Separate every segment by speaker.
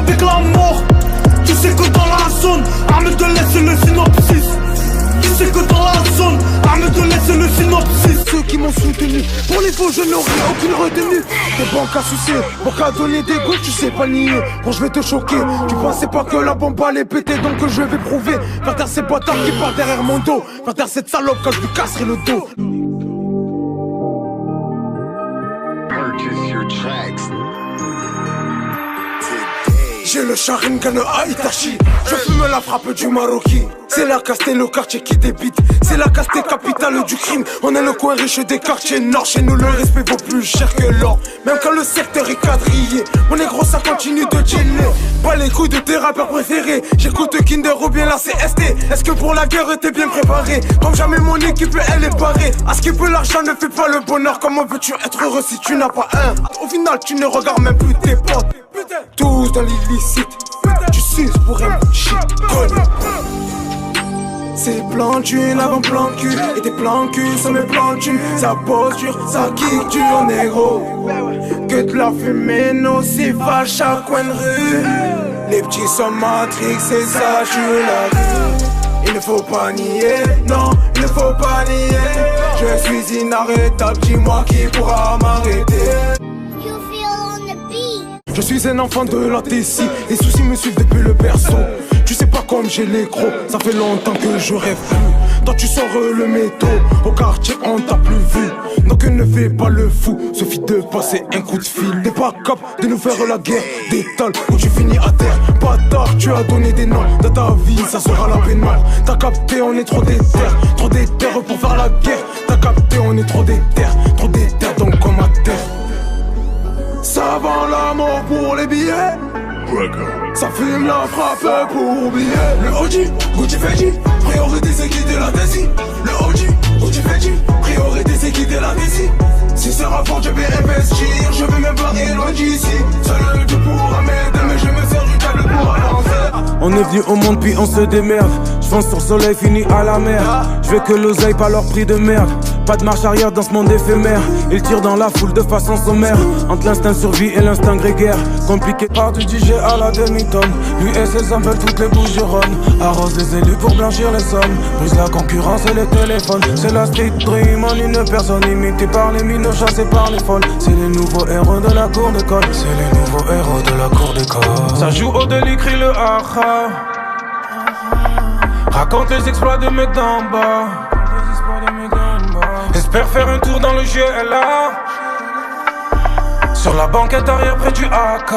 Speaker 1: avec la mort. Tu sais que dans la zone, arme de l'Est c'est le synopsis. Tu sais que dans la zone, arme de l'Est c'est le synopsis.
Speaker 2: Ceux qui m'ont soutenu, pour les faux je n'aurai aucune retenue. Des banques à sucer, pour qu'à donner des gouttes tu sais pas nier. Quand je vais te choquer, tu pensais pas que la bombe allait péter. Donc je vais prouver, faire taire ces bâtards qui partent derrière mon dos. Faire taire cette salope quand je lui casserai le dos.
Speaker 3: Purchase your tracks.
Speaker 2: J'ai le Sharingan à Itachi. Je fume la frappe du Maroki. C'est la caste et le quartier qui débite. C'est la caste capitale du crime. On est le coin riche des quartiers nord. Chez nous le respect vaut plus cher que l'or. Même quand le secteur est quadrillé, mon négro ça continue de chiller. Pas les coups de tes rappeurs préférés. J'écoute Kinder ou bien la CST. Est-ce que pour la guerre t'es bien préparé? Comme jamais mon équipe elle est barrée. À ce qui peut l'argent ne fait pas le bonheur. Comment veux-tu être heureux si tu n'as pas un? Au final tu ne regardes même plus tes potes. Tous dans l'illicite. Tu suces pour un shit. C'est plan d'une avant plan cul. Et tes plans cul sont mes plans cul. Ça pose dur, ça kick dur négro. Que de la fumée nocive à chaque coin de rue. Les petits sont Matrix et ça je la rue. Il ne faut pas nier, non, il ne faut pas nier. Je suis inarrêtable, dis-moi qui pourra m'arrêter. Je suis un enfant de la Tessie, les soucis me suivent depuis le berceau. Tu sais pas comme j'ai les crocs, ça fait longtemps que je rêve plus. Toi tu sors le métaux, au quartier on t'a plus vu. Donc ne fais pas le fou, suffit de passer un coup de fil. T'es pas cap de nous faire la guerre, des tales où tu finis à terre. Bâtard, tu as donné des noms, dans ta vie ça sera la pénombre. T'as capté, on est trop déter pour faire la guerre. T'as capté, on est trop déter donc comme à terre. Ça vend la mort pour les billets. Ça fume la frappe pour oublier. Le OG, Gucci Fendi, priorité c'est quitter la Tessie. Le OG, Gucci Fendi, priorité c'est quitter la Tessie. Si c'est rapport je vais investir, je vais même pas loin d'ici. Seul Dieu pourra m'aider mais je me sers du câble pour avancer.
Speaker 4: On est venu au monde puis on se démerde. J'fonce sur le soleil fini à la mer. J'veux que l'oseille pas leur prix de merde. Pas de marche arrière dans ce monde éphémère. Ils tirent dans la foule de façon sommaire. Entre l'instinct survie et l'instinct grégaire. Compliqué par du DJ à la demi-tonne. Lui et ses hommes veulent toutes les bougeronnes. Arrose les élus pour blanchir les sommes. Brise la concurrence et les téléphones. C'est la street dream en une personne. Imitée par les minots, chassés par les folles. C'est les nouveaux héros de la cour d'école. C'est les nouveaux héros de la cour d'école. Ça joue au délit, crie le aha. Raconte les exploits des mecs d'en bas. Espère faire un tour dans le GLA. Sur la banquette arrière près du AK.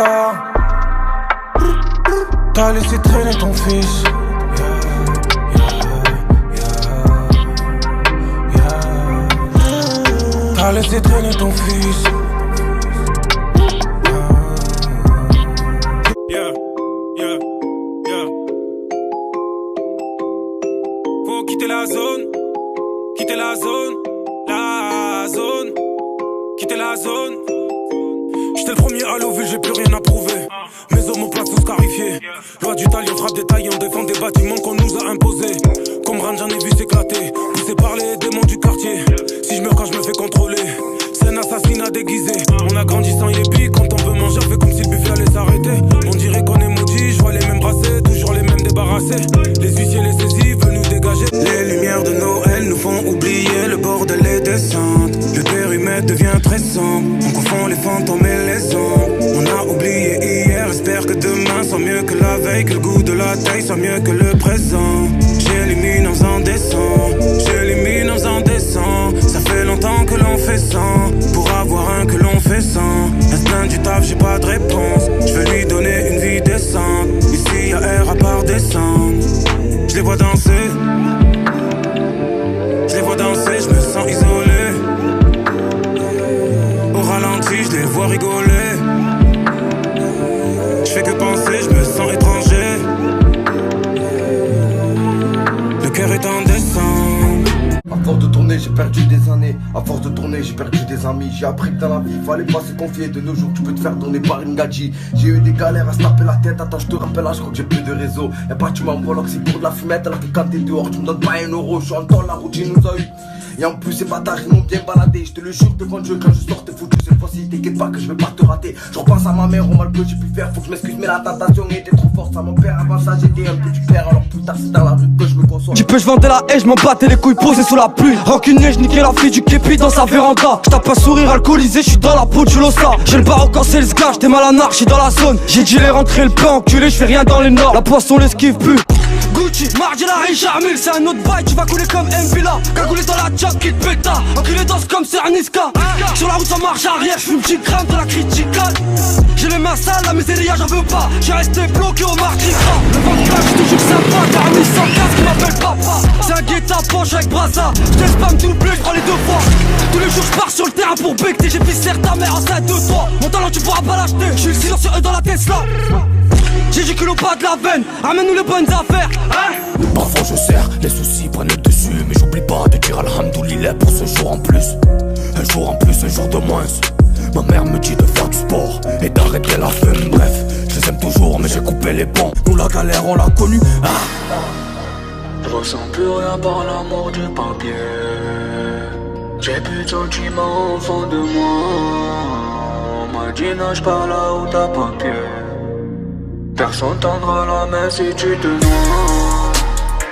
Speaker 4: T'as laissé traîner ton fils. T'as laissé traîner ton fils. Faut quitter la zone. Quitter la zone. Quitter la zone. J'étais le premier à l'eau, j'ai plus rien à prouver. Mes omoplates sont scarifiés. Loi du talion, frappe des taillons, on défend des bâtiments qu'on nous a imposés. Comme Ran, j'en ai vu s'éclater. Poussé par les démons du quartier. Si je meurs quand je me fais contrôler, c'est un assassinat déguisé. On a grandi sans yépi, quand on veut manger, on fait comme si le buffet allait s'arrêter. On dirait qu'on est maudit, je vois les mêmes brassés, toujours les mêmes débarrassés. Les huissiers, les saisis veulent nous dégager. Les lumières de Noël nous font oublier le bordel et descentes. Le périmètre devient très sombre. On confond les fantômes et les ombres. On a oublié hier, espère que demain soit mieux que la veille. Que le goût de la taille soit mieux que le présent. J'élimine en faisant descendre. J'élimine en faisant descendre. Ça fait longtemps que l'on fait sans. Pour avoir un que l'on fait sans. L'instinct du taf, j'ai pas de réponse. Je veux lui donner une vie décente. Ici y'a air à part descendre. Je les vois danser. Je les vois danser, je me sens isolé. Au ralenti, je les vois rigoler. Je fais que penser, je me sens étranger. Le cœur est en descente.
Speaker 5: À force de tourner, j'ai perdu des années. À force de tourner, j'ai perdu des amis. J'ai appris que dans la vie, fallait pas se confier. De nos jours, tu peux te faire donner par une gadji. J'ai eu des galères à se taper la tête. Attends, je te rappelle, là, je crois que j'ai plus de réseau. Y'a pas, tu m'envoies c'est pour de la fumette. Alors que quand t'es dehors, tu me donnes pas un euro. Je suis en temps, la routine nous a eu. Et en plus, ces bâtards, ils m'ont bien baladé. Je te le jure devant Dieu, quand je sors, t'es foutu. cette fois-ci, t'inquiète pas que je vais pas te rater. Je repense à ma mère, au mal que j'ai pu faire. Faut que je m'excuse, mais la tentation était trop forte. Ça mon père, avant ça j'étais un peu du père. Alors putain, c'est dans la rue que je me console.
Speaker 6: Tu peux, je vendais la haie, je m'en battais les couilles posées sous la pluie. Rancunier, je niquais la fille du képi dans sa véranda. J'tape un sourire alcoolisé, je suis dans la peau du losa. J'ai le barreau quand c'est le sgage, j'étais mal anarchie dans la zone. J'ai dit les rentrer le pain enculé, je fais rien dans les nords. La poisson l'esquive plus. Gucci, mardi la riche Armil, c'est un autre bail, tu vas couler comme Mbila. Cagoulé dans la job qui te péta, enculé danse comme c'est Niska. Sur la route sans marche arrière, j'fume 10 grammes de la criticale. J'ai les mains sales, la miséria j'en veux pas. J'ai resté bloqué au Mardi Gras. Le ventre plat, j'suis toujours sympa, t'as un 115 qui m'appelle papa. C'est un guet-apens, j'suis avec Brasa. J'te spam doublé, j'prends les deux fois. Tous les jours j'pars sur le terrain pour becter. J'ai pissé ta mère enceinte de toi. Mon talent tu pourras pas l'acheter, j'suis le silencieux dans la Tesla. J'ai du culot pas de la veine, ramène-nous les bonnes affaires, hein.
Speaker 7: Parfois je serre, les soucis prennent le dessus. Mais j'oublie pas de dire alhamdoulilah pour ce jour en plus. Un jour en plus, un jour de moins. Ma mère me dit de faire du sport et d'arrêter la fume. Bref, je les aime toujours mais j'ai coupé les ponts. Nous la galère on l'a connue.
Speaker 8: Je ressens plus rien par l'amour du papier. J'ai plus de sentiments au fond de moi. On m'a dit nage pas là où t'as pas pied. Personne tendra la main si tu te noies.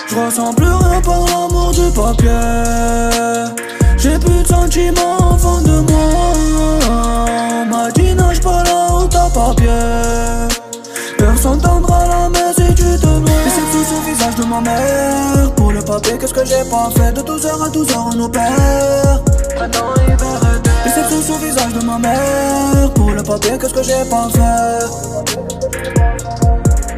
Speaker 8: Je ressens plus rien par l'amour du papier. J'ai plus de sentiments au fond de moi. On m'a dit nage pas là où t'as pas pied. Personne tendra la main si tu te noies. Et c'est tout sur le visage de ma mère. Pour le papier, qu'est-ce que j'ai pas fait? De 12h à 12h on opère. Maintenant il va arrêter. Et c'est tout sur le visage de ma mère. Pour le papier, qu'est-ce que j'ai pas fait?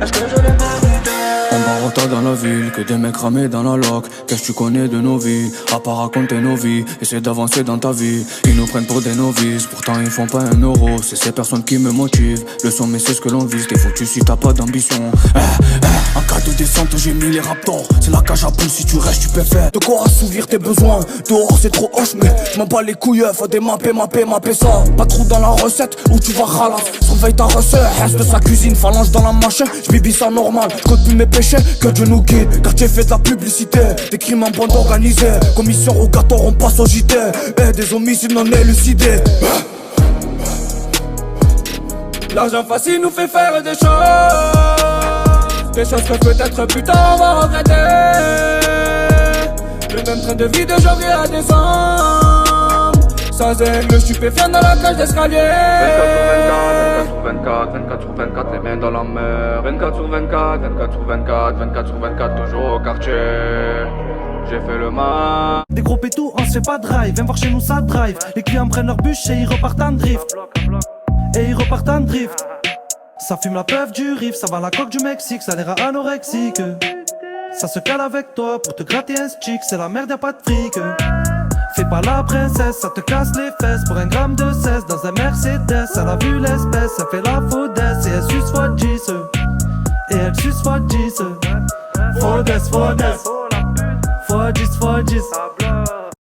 Speaker 8: Est-ce que je l'ai mérité?
Speaker 9: On barota dans la ville, que des mecs ramés dans la loc. Qu'est-ce que tu connais de nos vies? À part raconter nos vies, essaie d'avancer dans ta vie. Ils nous prennent pour des novices, pourtant ils font pas un euro. C'est ces personnes qui me motivent. Le son mais c'est ce que l'on vise, t'es foutu si t'as pas d'ambition. En cas de descente j'ai mis les raptors. C'est la cage à poules, si tu restes tu peux faire de quoi assouvir tes besoins. Dehors c'est trop hoche mais j'm'en bats les couilles. Faut démapper, mapper ça. Pas trop dans la recette où tu vas râler. Surveille ta recette, reste de sa cuisine. Phalange dans la machine, j'bibi ça normal. J'cote plus mes péchés, que Dieu nous guide. Quartier fait de la publicité, des crimes en bande organisée. Commission au 14, on passe au JT. Des homicides non élucidés.
Speaker 8: L'argent facile nous fait faire des choses. Des choses que peut-être plus tard on va regretter. Le même train de vie de janvier à décembre. Sans aigle, stupéfiant dans la cage d'escalier.
Speaker 10: 24 sur 24, les mains dans la mer. 24 sur 24, 24 sur 24, 24 sur 24, toujours au quartier. J'ai fait le mal.
Speaker 1: Des gros pétous, on se fait pas drive. Viens voir chez nous, ça drive. Les clients prennent leur bûche et ils repartent en drift. Et ils repartent en drift. Ça fume la peuf du riff, ça va la coque du Mexique, ça a l'air anorexique. Ça se cale avec toi pour te gratter un stick, c'est la merde, y'a pas de fric. Fais pas la princesse, ça te casse les fesses pour un gramme de cesse dans un Mercedes. Elle a vu l'espèce, elle fait la faudesse et elle suce fois 10. Et elle suce fois 10. Faudesse, fois 10, fois 10.